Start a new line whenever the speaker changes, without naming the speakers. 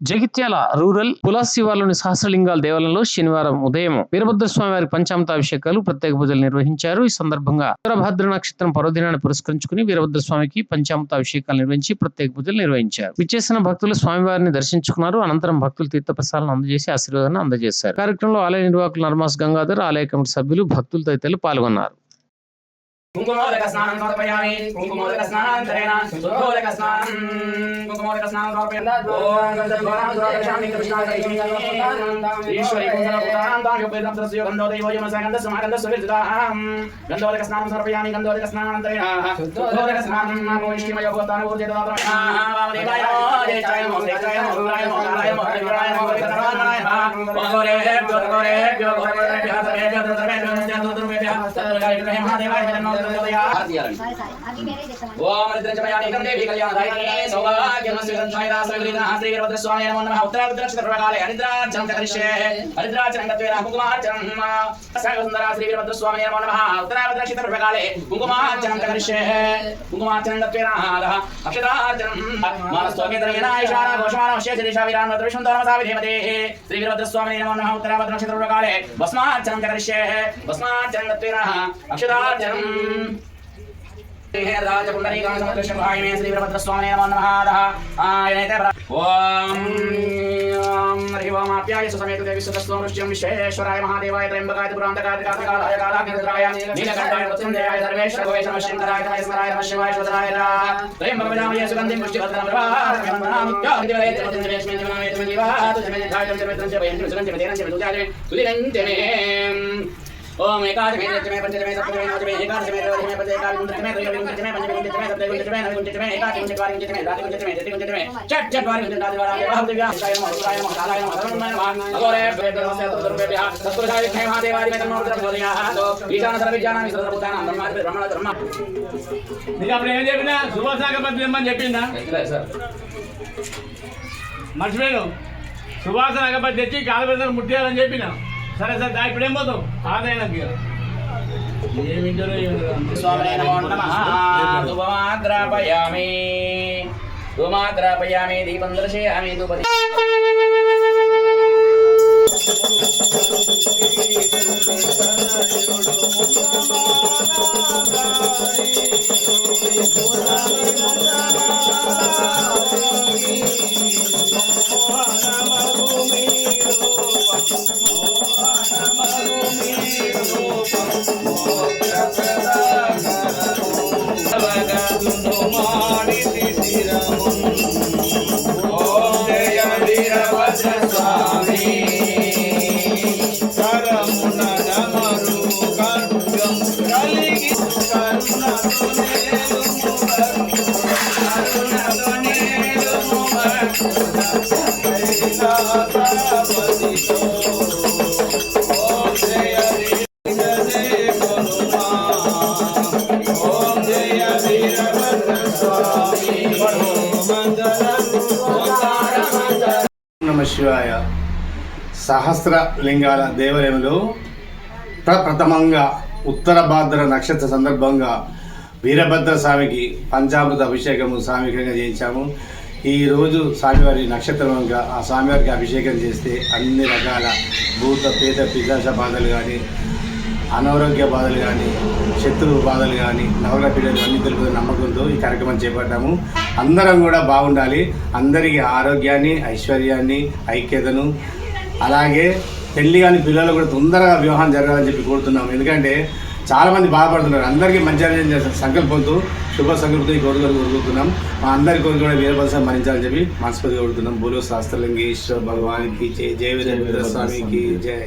Jagtial rural పులాశివార్లోని సహస్రలింగాల దేవాలయంలో శనివారం ఉదయం వీరభద్రస్వామి వారి పంచామృతాభిషేకాలు ప్రత్యేక పూజలు నిర్వహించారు. ఈ సందర్భంగా ఉత్తరభద్ర నక్షత్రం పర్వదినాన్ని పురస్కరించుకుని వీరభద్రస్వామికి పంచామృతాభిషేకాలు నిర్వహించి ప్రత్యేక పూజలు నిర్వహించారు. విచ్చేసిన భక్తులు స్వామివారిని దర్శించుకున్నారు. అనంతరం భక్తులు తీర్థప్రసాదాలను అందజేసి ఆశీర్వాదాన్ని అందజేశారు. కార్యక్రమంలో ఆలయ నిర్వాహకులు నర్మాస్ గంగాధర్, ఆలయ కమిటీ సభ్యులు, భక్తులు తదితరులు పాల్గొన్నారు.
కుంకుమోదక స్నానం సమర్పయామి. కుంకుమోదక స్నానాంతరేణ శుద్ధోదక స్నానం కుంకుమోదక స్నానం సమర్పయామి. ఓం గంధర్వాణం ద్రోదశామి కృష్ణాకైమి ఈశ్వరీ కుంకుమోదకాంతాం యుపేదస్య గంధోదయో యమసగంధ సమాగంధ సువిద్దాం గంధోదక స్నానం సమర్పయామి. గంధోదక స్నానాంతరేణ శుద్ధోదక స్నానం నమో విష్ణుమయ భూతాన ఊర్జేదాత్ర వామదేవాయ నమో జయ నమో జయ నమో రాయ నమో రాయ నమో రాయ నమో వికటరాయ నమో ఓరే గోరే మహాదేవాయ నమో ఓం రుద్రజమయాని గంధేవి కళ్యాణదాయినే సౌభాగ్యమస్య సంచాయదాసవిలినా శ్రీ వీరభద్రస్వామి నమో నమః. ఉత్తరాక్షరకాలే హరిద్రాచలం కరిష్యే హరిద్రాచలం గత్వేన కుంకుమార్చనం సర్వసుందర శ్రీ వీరభద్రస్వామి నమో నమః. ఉత్తరాక్షరకాలే కుంకుమార్చనం కరిష్యే కుంకుమార్చనం గత్వేన అక్షరార్చనం మానస్తోకేతరేణ ఈశాన ఘోషమాన శేషదిశా విరామ ద్రవిషంతరమసావిధేమతే శ్రీ వీరభద్రస్వామి నమో నమః. ఉత్తరాక్షరకాలే భస్మార్చనం కరిష్యే భస్మార్చనం గత్వేన అక్షరార్చనం రాజపుండరీకాం సమదృశ్యం భాయమే శ్రీ వీరభద్రస్వామి నమో నమః. ఓం హరి ఓం ఆప్యాయ సుసమేత దేవి సుతస్వం ఋష్యం విశ్వేశ్వరాయ మహాదేవాయ త్రయంబకాయ పురాంతకాయ కాళాయ కాళాగ్నిరుద్రాయ నీలకంఠాయ మృత్యుంజయాయ సర్వేశ్వరాయ నమః శంకరాయ నమః శివాయ శోధరాయ త్రయంబక విరామయ సుగంధిం పుష్టిభద్రం ఓం ఏకాదశమే దశమే పంచదమే సప్తమే నవదమే ఏకాదశమే ద్వాదశమే పదమే గుంజమే త్రయోదశమే పంచమే గుంజమే సప్తమే గుంజమే నవమే గుంజమే ఏకాదశమే గుంజమే గుంజమే రాత్రి గుంజమే దతి గుంజమే చట్ చట్ వారి గుంజమే దాది వారి మహాదేవ్య శైవ మహాదేవాయ మహాదాయ మహాధర్మయ అగోరే బేదరసే తదుర్వేభ్య సత్పురుషాయ ఖై మహాదేవాయ మేతమోద్ర బోధయా ఈశాన సర్వవిజ్ఞానాని సర్వభూతానాం బ్రహ్మ ధర్మ
నీకు అప్పుడు ఏం చెప్పినా సుభాషాగ పద్మని చెప్పిందా
సార్
మర్చిపోయాను. సుభాష అగపతి తెచ్చి కాలబెడతాను ముట్టేయాలని చెప్పినా. సరే సార్ ఇప్పుడేం పోతావు ఆదాయానికి
స్వామి నమో నమః. ధూపమాగ్రాపయామి ధూమాగ్రాపయామి దీపం దర్శయామి ధూపది
నమ శివాయ. సహస్ర లింగాల దేవాలయంలో ప్రప్రథమంగా ఉత్తర భాద్ర నక్షత్ర సందర్భంగా వీరభద్ర స్వామికి పంచామృత అభిషేకము సామూహికంగా చేయించాము. ఈరోజు స్వామివారి నక్షత్రంగా ఆ స్వామివారికి అభిషేకం చేస్తే అన్ని రకాల భూత పేద పిశాచ బాధలు కానీ, అనారోగ్య బాధలు కానీ, శత్రువు బాధలు కానీ, నవగ్రహ పీడలు అన్ని తెలుపుతున్న నమ్మకంతో ఈ కార్యక్రమం చేపట్టాము. అందరం కూడా బాగుండాలి. అందరికీ ఆరోగ్యాన్ని, ఐశ్వర్యాన్ని, ఐక్యతను, అలాగే పెళ్లి కాని పిల్లలు కూడా తొందరగా వివాహం జరగాలని చెప్పి కోరుతున్నాము. ఎందుకంటే చాలామంది బాధపడుతున్నారు. అందరికీ మంచి సంకల్పంతో శుభ సంకల్పంతో ఈ కోరికలు కోరుకుంటున్నాం. మా అందరి కోరిక కూడా వీరభద్ర మరించాలని చెప్పి మనస్ఫూర్తిగా కోరుతున్నాం. బోలో శాస్త్రలింగేశ్వర భగవానికి జై, జయ వీరభద్ర స్వామికి జై.